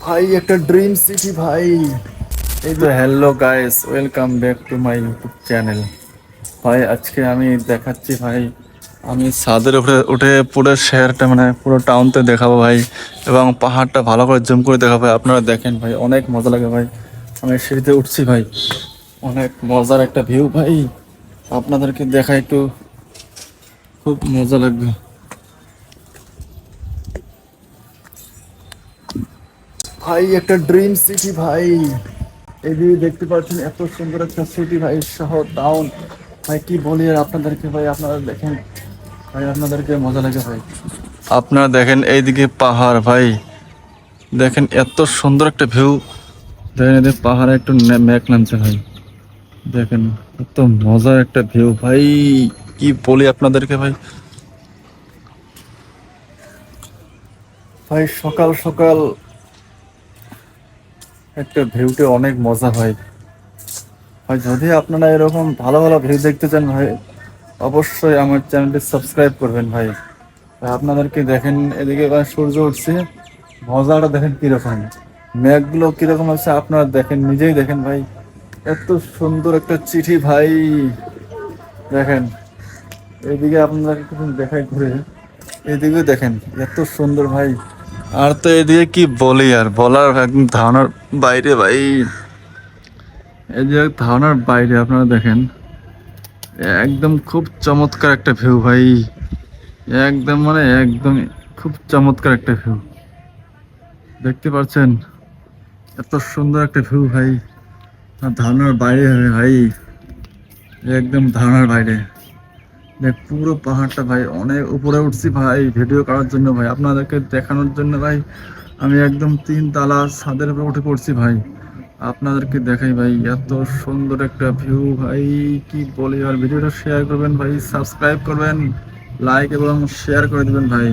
ভাই একটা dream city ভাই। এই তো hello guys, welcome back to my YouTube channel. ভাই আজকে আমি দেখাচ্ছি ভাই, আমি ছাদের উপরে উঠে পুরো শহরটা মানে পুরো টাউনতে দেখাবো ভাই, এবং পাহাড়টা ভালো করে জুম করে দেখাবো ভাই। আপনারা দেখেন ভাই, অনেক মজা লাগে ভাই। আমি সিঁড়িতে উঠছি ভাই, অনেক মজার একটা ভিউ ভাই। আপনাদেরকে দেখাই একটু, খুব মজা লাগবে ভাই। একটা ড্রিম সিটি ভাই। এই যে দেখতে পাচ্ছেন এত সুন্দর একটা সিটি ভাই, শহর টাউন ভাই, কি বলি আর আপনাদেরকে ভাই। আপনারা দেখেন ভাই, আপনাদেরকে মজা লাগে ভাই। আপনারা দেখেন এইদিকে পাহাড় ভাই, দেখেন এত সুন্দর একটা ভিউ। দেখেন এদিকে পাহাড়ে একটু মেঘ নামছে ভাই, দেখেন এত মজার একটা ভিউ ভাই, কি বলি আপনাদেরকে ভাই। ভাই সকাল সকাল একটা ভিউতে অনেক মজা ভাই। ভাই যদি আপনারা এরকম ভালো ভালো ভিউ দেখতে চান ভাই, অবশ্যই আমার চ্যানেলটি সাবস্ক্রাইব করবেন ভাই। আপনাদেরকে দেখেন এদিকে এবার সূর্য উঠছে, মজাটা দেখেন কিরকম, মেঘগুলো কিরকম আছে আপনারা দেখেন, নিজেই দেখেন ভাই। এত সুন্দর একটা চিঠি ভাই, দেখেন এইদিকে আপনারা কিছু দেখাই ঘুরে, এইদিকে দেখেন এত সুন্দর ভাই। আর তো এদিকে কি বলি, আর বলার একদম ধারণার বাইরে ভাই। এই যে ধারণার বাইরে, আপনারা দেখেন একদম খুব চমৎকার একটা ভিউ ভাই, একদম মানে একদম খুব চমৎকার একটা ভিউ দেখতে পাচ্ছেন। এত সুন্দর একটা ভিউ ভাই, ধারণার বাইরে হবে ভাই, একদম ধারণার বাইরে। দেখ পুরো পাহাড়টা ভাই, অনেক উপরে উঠছি ভাই ভিডিও করার জন্য ভাই, আপনাদেরকে দেখানোর জন্য ভাই। আমি একদম 3 তলা ছাদের উপরে উঠে পড়ছি ভাই, আপনাদেরকে দেখাই ভাই। এত সুন্দর একটা ভিউ ভাই, কি বলি আর। ভিডিওটা শেয়ার করবেন ভাই, সাবস্ক্রাইব করবেন, লাইক এবং শেয়ার করে দেবেন ভাই।